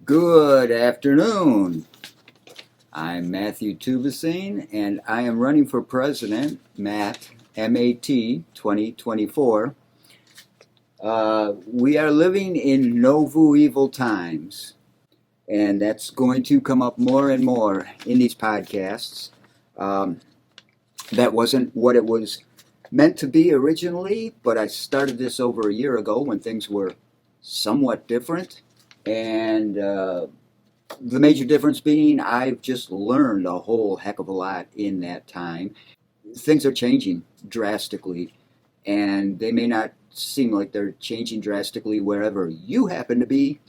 Good afternoon. I'm Matthew Tubasine, and I am running for president, Matt, M-A-T, 2024. We are living in novu evil times, and that's going to come up more and more in these podcasts. Um, that wasn't what it was meant to be originally, but I started this over a year ago when things were somewhat different, and the major difference being I've just learned a whole heck of a lot in that time. Things are changing drastically, and they may not seem like they're changing drastically wherever you happen to be,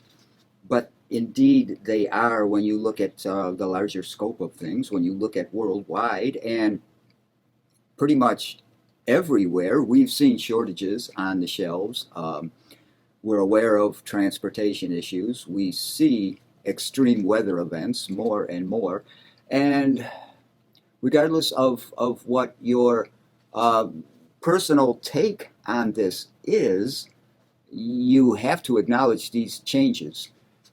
but indeed they are when you look at the larger scope of things, when you look at worldwide, and pretty much everywhere we've seen shortages on the shelves. We're aware of transportation issues. We see extreme weather events more and more. And regardless of what your uh, personal take on this is, you have to acknowledge these changes.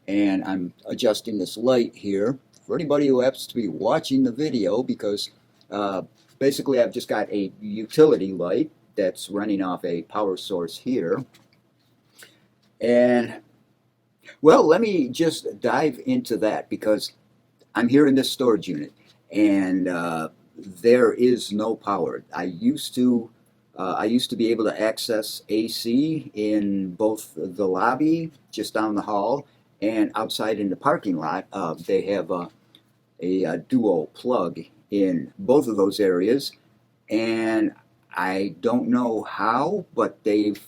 And I'm adjusting this light here for anybody who happens to be watching the video because uh, basically I've just got a utility light that's running off a power source here. And well, let me just dive into that because I'm here in this storage unit, and there is no power. I used to be able to access AC in both the lobby, just down the hall, and outside in the parking lot. They have a duo plug in both of those areas, and I don't know how, but they've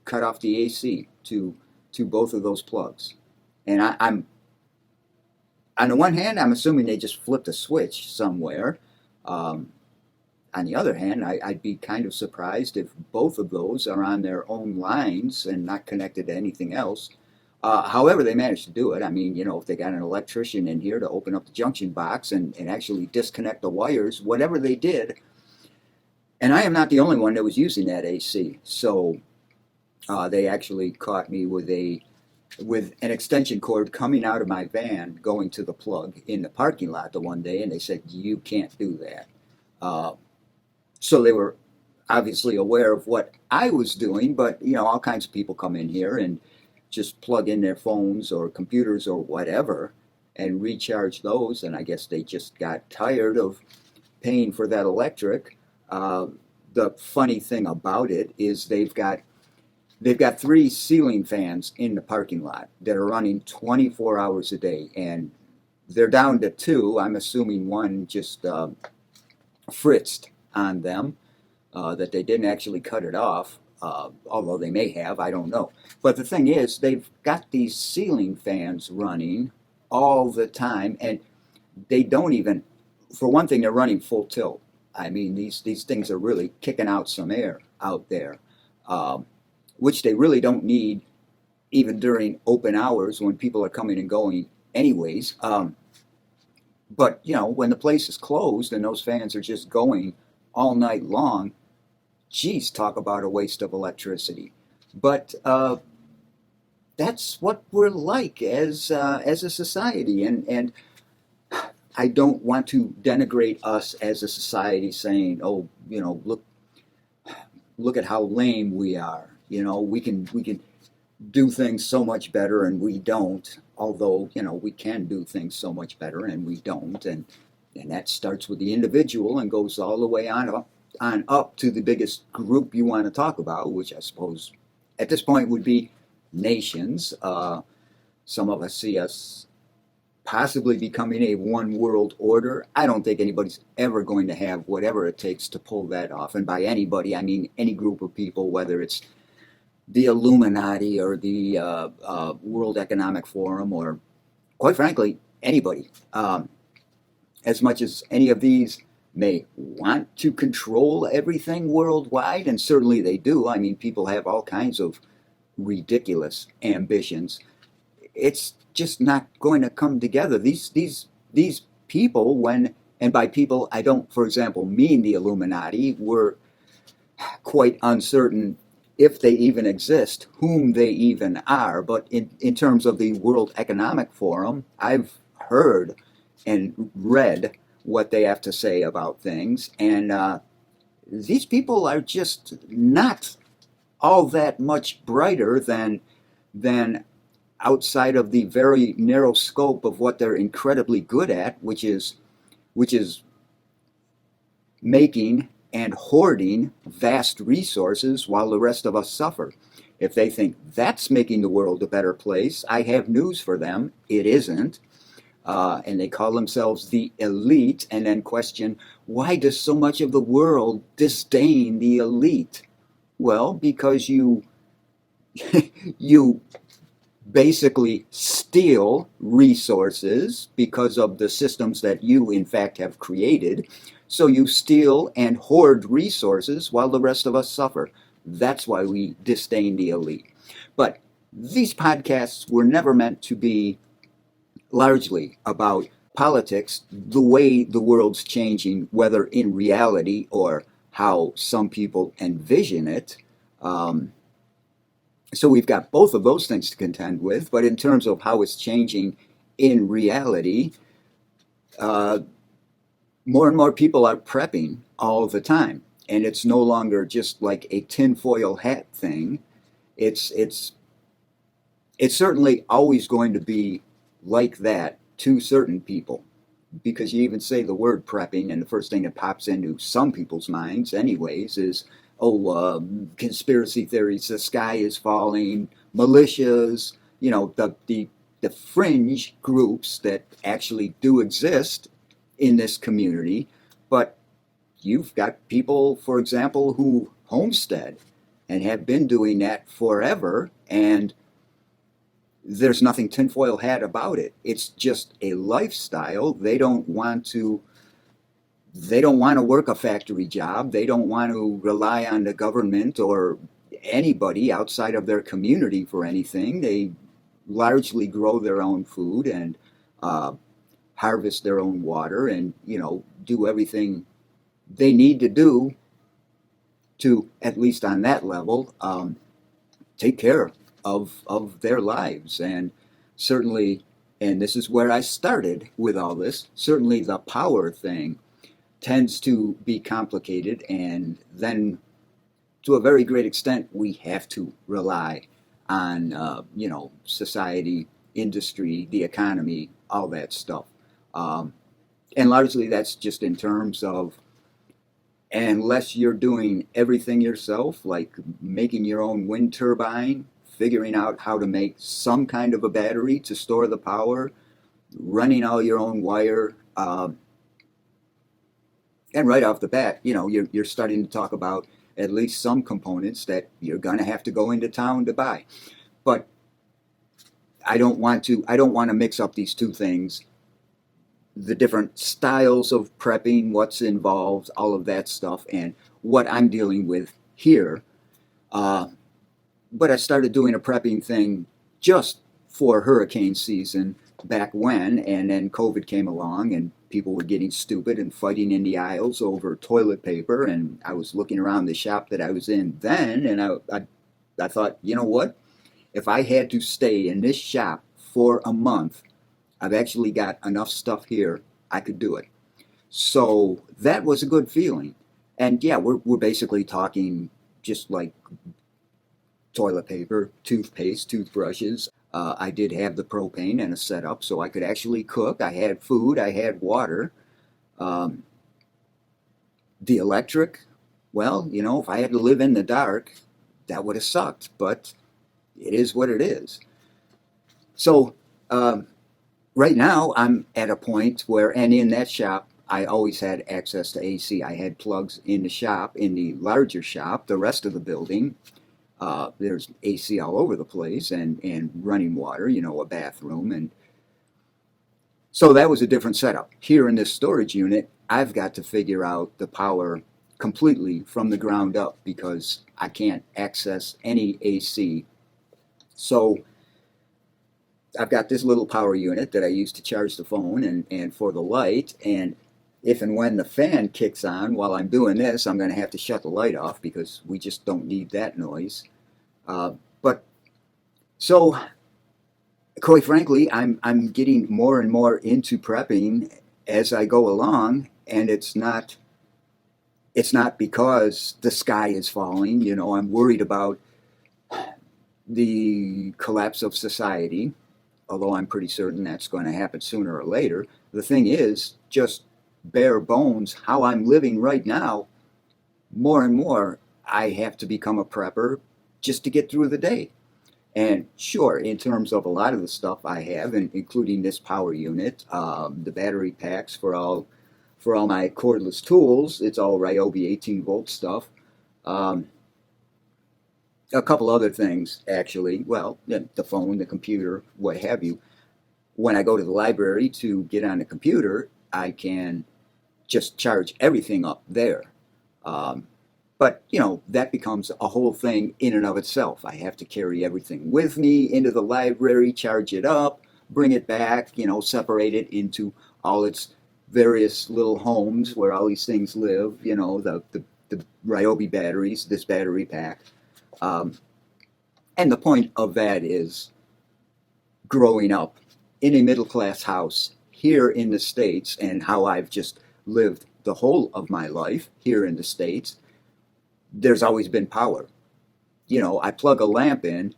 cut off the AC to both of those plugs. And I'm on the one hand, I'm assuming they just flipped a switch somewhere. Um, on the other hand, I'd be kind of surprised if both of those are on their own lines and not connected to anything else. However, they managed to do it. I mean, if they got an electrician in here to open up the junction box and actually disconnect the wires, whatever they did, and I am not the only one that was using that AC. So they actually caught me with an extension cord coming out of my van going to the plug in the parking lot the one day, and they said you can't do that. Uh, so they were obviously aware of what I was doing, but all kinds of people come in here and just plug in their phones or computers or whatever and recharge those, and I guess they just got tired of paying for that electric. Uh, the funny thing about it is they've got three ceiling fans in the parking lot that are running 24 hours a day, and they're down to two. I'm assuming one just fritzed on them, that they didn't actually cut it off, although they may have, I don't know. But the thing is, they've got these ceiling fans running all the time, and they don't even, for one thing, they're running full tilt. I mean, these things are really kicking out some air out there. Um, which they really don't need even during open hours when people are coming and going anyways. But when the place is closed and those fans are just going all night long, geez, talk about a waste of electricity. But that's what we're like as a society, and I don't want to denigrate us as a society, saying, oh, look at how lame we are. We can do things so much better, and we don't. Although we can do things so much better, and we don't. And that starts with the individual and goes all the way on up to the biggest group you want to talk about, which I suppose at this point would be nations. Some of us see us possibly becoming a one world order. I don't think anybody's ever going to have whatever it takes to pull that off. And by anybody, I mean any group of people, whether it's the Illuminati or the World Economic Forum, or quite frankly, anybody. As much as any of these may want to control everything worldwide, and certainly they do. I mean, people have all kinds of ridiculous ambitions. It's just not going to come together. These people, and by people I don't, for example, mean the Illuminati, were quite uncertain if they even exist, whom they even are. But in terms of the World Economic Forum, I've heard and read what they have to say about things, and these people are just not all that much brighter than outside of the very narrow scope of what they're incredibly good at, which is making and hoarding vast resources while the rest of us suffer. If they think that's making the world a better place, I have news for them. It isn't. And they call themselves the elite and then question, why does so much of the world disdain the elite? Well, because you basically steal resources because of the systems that you, in fact, have created. So you steal and hoard resources while the rest of us suffer. That's why we disdain the elite. But these podcasts were never meant to be largely about politics, the way the world's changing, whether in reality or how some people envision it. So we've got both of those things to contend with, but in terms of how it's changing in reality, uh, more and more people are prepping all the time, and it's no longer just like a tinfoil hat thing. It's certainly always going to be like that to certain people, because you even say the word prepping, and the first thing that pops into some people's minds, anyways, is conspiracy theories, the sky is falling, militias, the fringe groups that actually do exist in this community. But you've got people, for example, who homestead and have been doing that forever, and there's nothing tinfoil hat about it. It's just a lifestyle. They don't want to work a factory job. They don't want to rely on the government or anybody outside of their community for anything. They largely grow their own food and uh, harvest their own water, and do everything they need to do to, at least on that level, take care of their lives. And certainly, and this is where I started with all this, certainly the power thing tends to be complicated, and then to a very great extent we have to rely on society, industry, the economy, all that stuff. um, and largely that's just in terms of, unless you're doing everything yourself, like making your own wind turbine, figuring out how to make some kind of a battery to store the power, running all your own wire, and right off the bat, you're starting to talk about at least some components that you're going to have to go into town to buy. But I don't want to mix up these two things, the different styles of prepping, what's involved, all of that stuff, and what I'm dealing with here. Uh, but I started doing a prepping thing just for hurricane season back when, and then COVID came along, and people were getting stupid and fighting in the aisles over toilet paper. And I was looking around the shop that I was in then, and I thought, you know what? If I had to stay in this shop for a month, I've actually got enough stuff here, I could do it. So that was a good feeling. And yeah, we're basically talking just like toilet paper, toothpaste, toothbrushes. I did have the propane and a setup so I could actually cook. I had food, I had water. Um, the electric, well, if I had to live in the dark, that would have sucked, but it is what it is. So um, right now I'm at a point where, and in that shop, I always had access to AC. I had plugs in the shop, in the larger shop. The rest of the building, there's AC all over the place, and running water, a bathroom. And so that was a different setup. Here in this storage unit, I've got to figure out the power completely from the ground up because I can't access any AC. So I've got this little power unit that I use to charge the phone and for the light. And if and when the fan kicks on while I'm doing this, I'm going to have to shut the light off because we just don't need that noise. But so, quite frankly, I'm getting more and more into prepping as I go along, and it's not because the sky is falling. I'm worried about the collapse of society, although I'm pretty certain that's going to happen sooner or later. The thing is, just bare bones, how I'm living right now, more and more, I have to become a prepper just to get through the day. And sure, in terms of a lot of the stuff I have, and including this power unit, the battery packs for all my cordless tools, it's all Ryobi 18-volt stuff. Um, a couple other things, actually. Well, the phone, the computer, what have you. When I go to the library to get on the computer, I can just charge everything up there. Um, but, that becomes a whole thing in and of itself. I have to carry everything with me into the library, charge it up, bring it back, separate it into all its various little homes where all these things live, the Ryobi batteries, this battery pack. Um, and the point of that is growing up in a middle class house here in the States and how I've just lived the whole of my life here in the States, there's always been power. I plug a lamp in,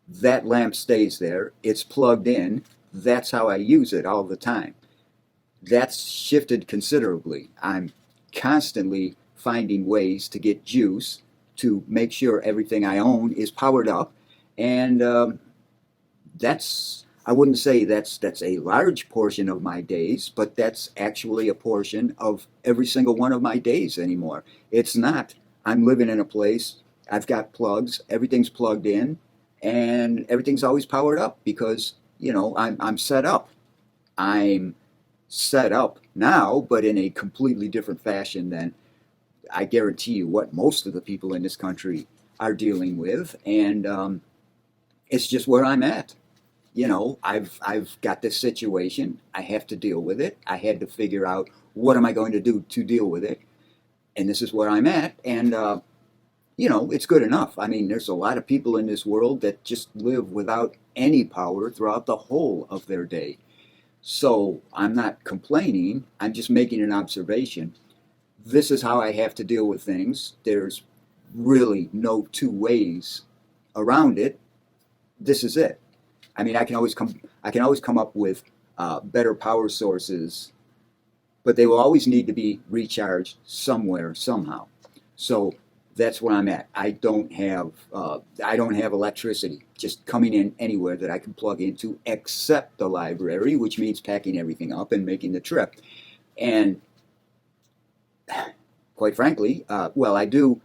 that lamp stays there, it's plugged in, that's how I use it all the time. That's shifted considerably. I'm constantly finding ways to get juice to make sure everything I own is powered up. And I wouldn't say that's a large portion of my days, but that's actually a portion of every single one of my days anymore. It's not, I'm living in a place, I've got plugs, everything's plugged in, and everything's always powered up because, I'm set up. I'm set up now, but in a completely different fashion than I guarantee you what most of the people in this country are dealing with. And it's just where I'm at. I've got this situation. I have to deal with it. I had to figure out what am I going to do to deal with it, and this is where I'm at. And it's good enough. I mean, there's a lot of people in this world that just live without any power throughout the whole of their day. So I'm not complaining. I'm just making an observation. This is how I have to deal with things. There's really no two ways around it. This is it. I mean, I can always come up with better power sources, but they will always need to be recharged somewhere, somehow. So that's where I'm at. I don't have electricity just coming in anywhere that I can plug into, except the library, which means packing everything up and making the trip. And quite frankly, well, I do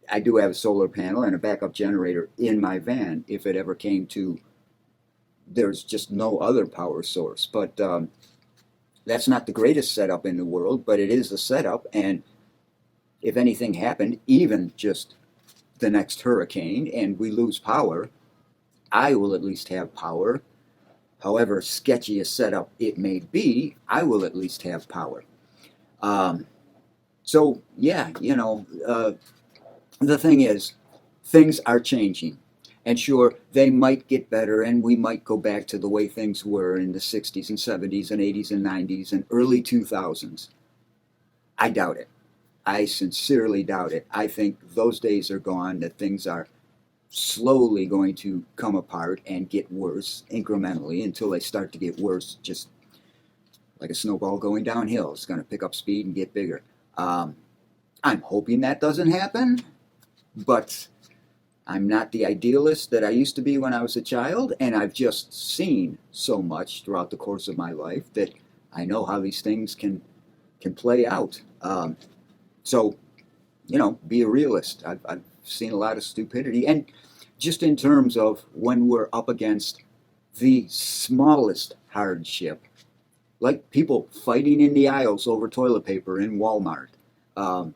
have a solar panel and a backup generator in my van if it ever came to there's just no other power source. But that's not the greatest setup in the world, but it is a setup. And if anything happened, even just the next hurricane, and we lose power, I will at least have power. However sketchy a setup it may be, I will at least have power. Um, so, yeah, the thing is, things are changing. And sure, they might get better, and we might go back to the way things were in the 60s and 70s and 80s and 90s and early 2000s. I doubt it. I sincerely doubt it. I think those days are gone, that things are slowly going to come apart and get worse incrementally until they start to get worse, just like a snowball going downhill. It's going to pick up speed and get bigger. Um, I'm hoping that doesn't happen, but I'm not the idealist that I used to be when I was a child, and I've just seen so much throughout the course of my life that I know how these things can play out. So, be a realist. I've seen a lot of stupidity, and just in terms of when we're up against the smallest hardship, like people fighting in the aisles over toilet paper in Walmart. Um,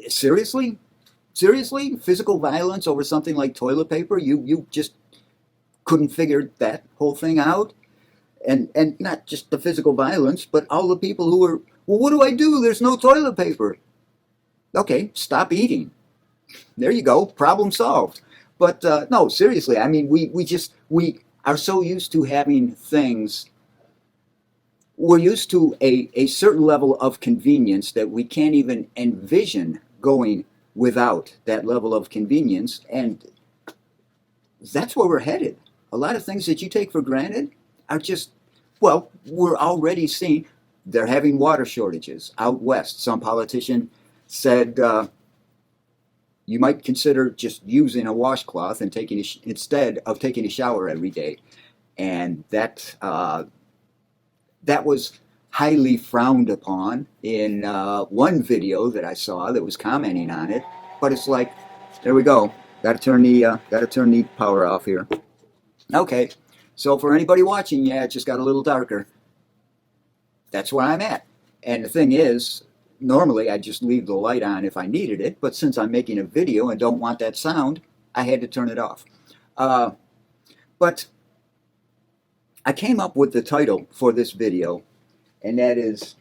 seriously? Seriously? Physical violence over something like toilet paper? You just couldn't figure that whole thing out? And not just the physical violence, but all the people who were, well, what do I do? There's no toilet paper. Okay, stop eating. There you go. Problem solved. But no, seriously, I mean, we are so used to having things. We're used to a certain level of convenience that we can't even envision going without that level of convenience, and that's where we're headed. A lot of things that you take for granted are just, well, we're already seeing they're having water shortages out west. Some politician said you might consider just using a washcloth and taking instead of taking a shower every day, and that was highly frowned upon in one video that I saw that was commenting on it. But it's like, there we go. Got to turn the power off here. Okay, so for anybody watching, yeah, it just got a little darker. That's where I'm at. And the thing is, normally I just leave the light on if I needed it, but since I'm making a video and don't want that sound, I had to turn it off. But I came up with the title for this video, and that is,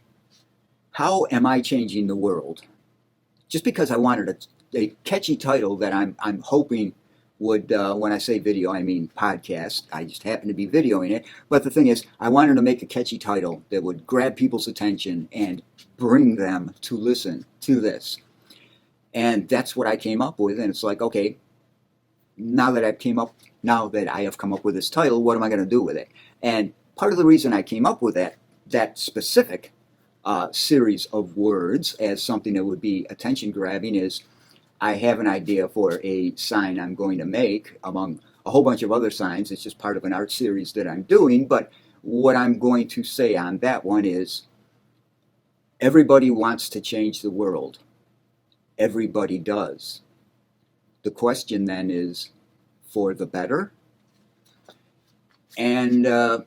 How Am I Changing the World? Just because I wanted a catchy title that I'm hoping would, when I say video, I mean podcast. I just happen to be videoing it. But the thing is, I wanted to make a catchy title that would grab people's attention and bring them to listen to this. And that's what I came up with. And it's like, okay, now that I have come up with this title, what am I going to do with it? And part of the reason I came up with that specific series of words as something that would be attention grabbing is I have an idea for a sign I'm going to make among a whole bunch of other signs. It's just part of an art series that I'm doing. But what I'm going to say on that one is everybody wants to change the world. Everybody does. The question then is, for the better? And I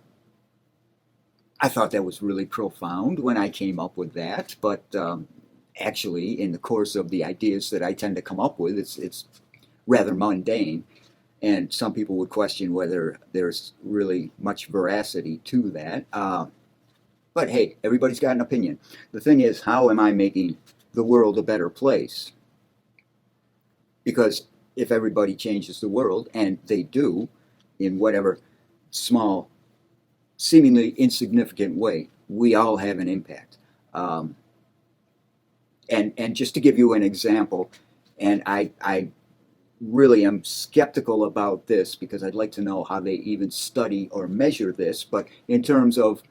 thought that was really profound when I came up with that, but actually, in the course of the ideas that I tend to come up with, it's rather mundane, and some people would question whether there's really much veracity to that. But hey, everybody's got an opinion. The thing is, how am I making the world a better place? Because if everybody changes the world, and they do, in whatever small, seemingly insignificant way, we all have an impact. And just to give you an example, and I really am skeptical about this because I'd like to know how they even study or measure this, but in terms of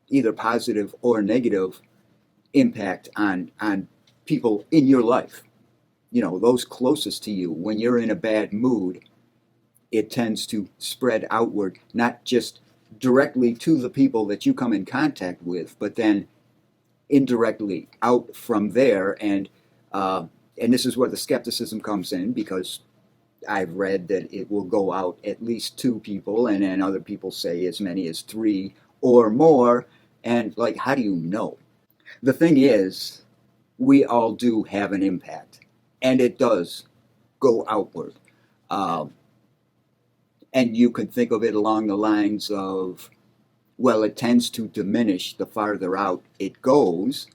either positive or negative impact on people in your life, those closest to you, when you're in a bad mood, it tends to spread outward, not just directly to the people that you come in contact with, but then indirectly out from there. And this is where the skepticism comes in, because I've read that it will go out at least 2 people, and then other people say as many as 3 or more. And like, how do you know? The thing is, we all do have an impact, and it does go outward. And you could think of it along the lines of, well, it tends to diminish the farther out it goes,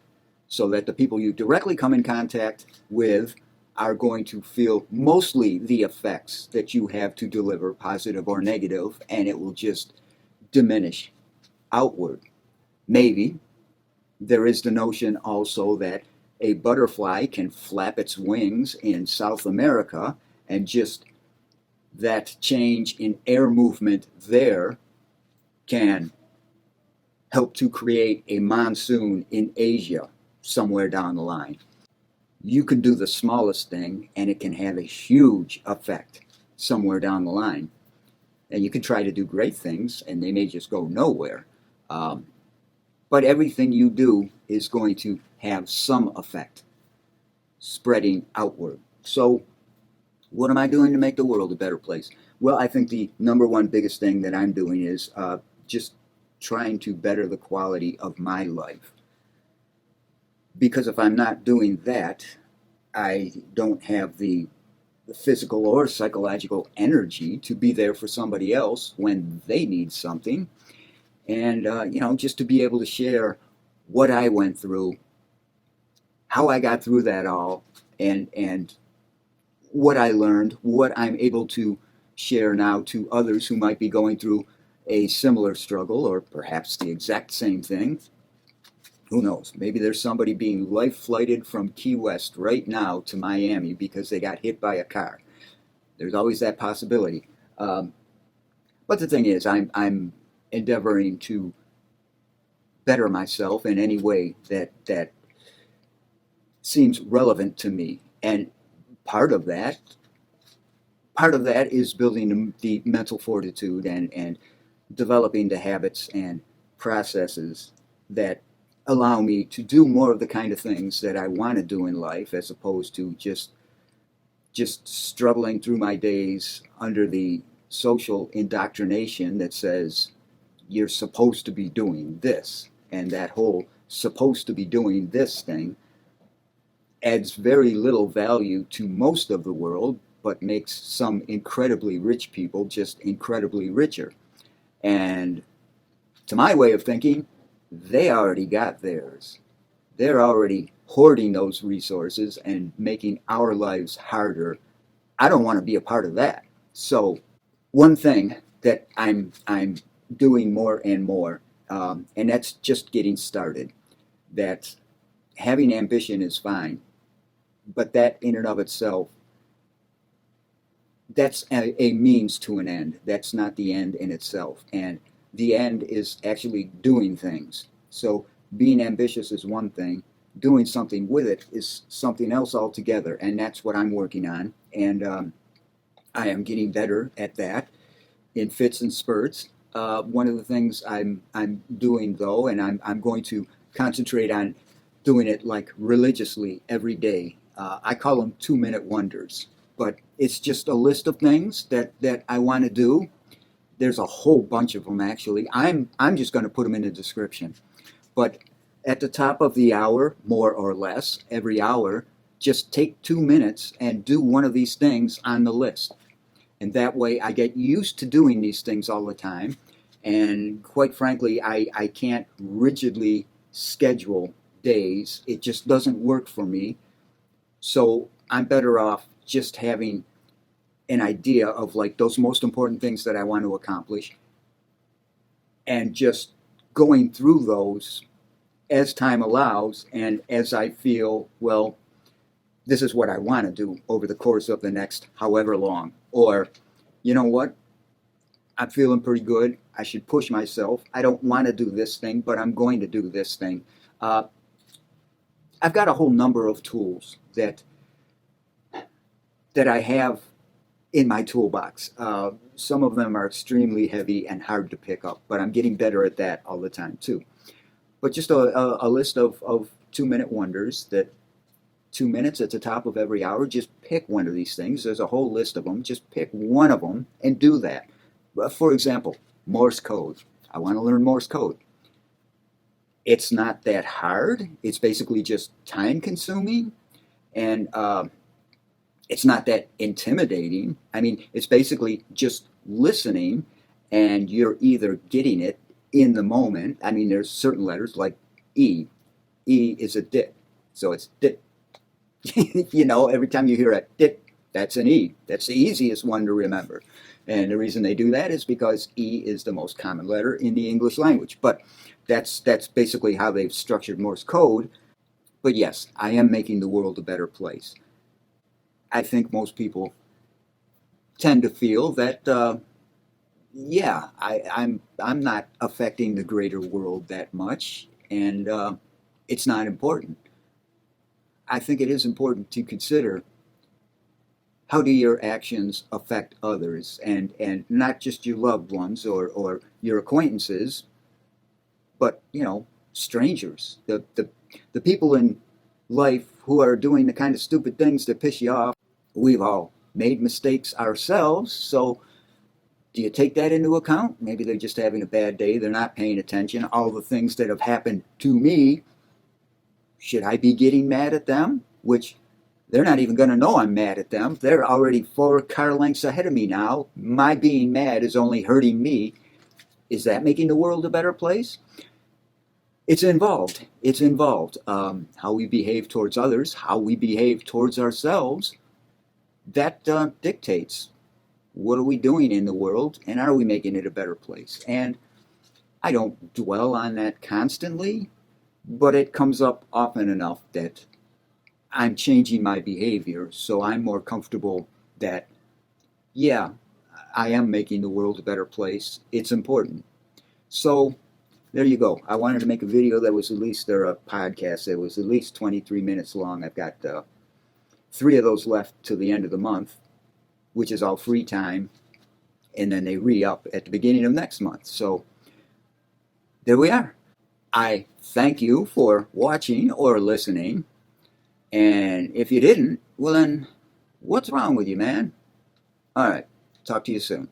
so that the people you directly come in contact with are going to feel mostly the effects that you have to deliver, positive or negative, and it will just diminish outward. Maybe there is the notion also that a butterfly can flap its wings in South America, and just that change in air movement there can help to create a monsoon in Asia somewhere down the line. You can do the smallest thing, and it can have a huge effect somewhere down the line. And you can try to do great things, and they may just go nowhere. But everything you do is going to have some effect spreading outward. So what am I doing to make the world a better place? Well, I think the number one biggest thing that I'm doing is just trying to better the quality of my life. Because if I'm not doing that, I don't have the physical or psychological energy to be there for somebody else when they need something. And, just to be able to share what I went through, how I got through that all, and what I learned, what I'm able to share now to others who might be going through a similar struggle or perhaps the exact same thing. Who knows? Maybe there's somebody being life flighted from Key West right now to Miami because they got hit by a car. There's always that possibility. Um, but the thing is, I'm endeavoring to better myself in any way that seems relevant to me, and part of that part of that is building the mental fortitude and developing the habits and processes that allow me to do more of the kind of things that I want to do in life, as opposed to just struggling through my days under the social indoctrination that says you're supposed to be doing this, and that whole supposed to be doing this thing adds very little value to most of the world, but makes some incredibly rich people just incredibly richer. And to my way of thinking, they already got theirs. They're already hoarding those resources and making our lives harder. I don't want to be a part of that. So one thing that I'm doing more and more, and that's just getting started. That having ambition is fine, but that in and of itself, that's a means to an end. That's not the end in itself. And the end is actually doing things. So being ambitious is one thing. Doing something with it is something else altogether. And that's what I'm working on. And I am getting better at that in fits and spurts. One of the things I'm doing though, and I'm going to concentrate on doing it like religiously every day. I call them 2-minute wonders, but it's just a list of things that I want to do. There's a whole bunch of them actually. I'm just going to put them in the description. But at the top of the hour, more or less, every hour, just take 2 minutes and do one of these things on the list. And that way I get used to doing these things all the time. And quite frankly, I can't rigidly schedule days. It just doesn't work for me. So I'm better off just having an idea of like those most important things that I want to accomplish and just going through those as time allows and as I feel, well, this is what I want to do over the course of the next however long. Or, you know what? I'm feeling pretty good. I should push myself. I don't want to do this thing, but I'm going to do this thing. Uh, I've got a whole number of tools that I have in my toolbox. Some of them are extremely heavy and hard to pick up, but I'm getting better at that all the time too. But just a list of 2-minute wonders that 2 minutes at the top of every hour, just pick one of these things. There's a whole list of them. Just pick one of them and do that. For example, Morse code. I want to learn Morse code. It's not that hard. It's basically just time consuming, and it's not that intimidating. I mean, it's basically just listening, and you're either getting it in the moment. I mean, there's certain letters like E. E is a dit. So it's dit. You know, every time you hear a dit, that's an E. That's the easiest one to remember. And the reason they do that is because E is the most common letter in the English language. But that's basically how they've structured Morse code. But yes, I am making the world a better place. I think most people tend to feel that, yeah, I'm not affecting the greater world that much, and it's not important. I think it is important to consider how do your actions affect others, and not just your loved ones or your acquaintances, but you know, strangers, the people in life who are doing the kind of stupid things that piss you off. We've all made mistakes ourselves, so do you take that into account? Maybe they're just having a bad day, they're not paying attention. All the things that have happened to me, should I be getting mad at them? Which they're not even going to know I'm mad at them. They're already 4 car lengths ahead of me now. My being mad is only hurting me. Is that making the world a better place? It's involved. It's involved. How we behave towards others, how we behave towards ourselves. that dictates what are we doing in the world and are we making it a better place. And I don't dwell on that constantly, but it comes up often enough that I'm changing my behavior so I'm more comfortable that, yeah, I am making the world a better place. It's important. So there you go. I wanted to make a video that was at least, or a podcast that was at least 23 minutes long. I've got 3 of those left to the end of the month, which is all free time. And then they re-up at the beginning of next month. So there we are. I thank you for watching or listening. And if you didn't, well then, what's wrong with you, man? All right. Talk to you soon.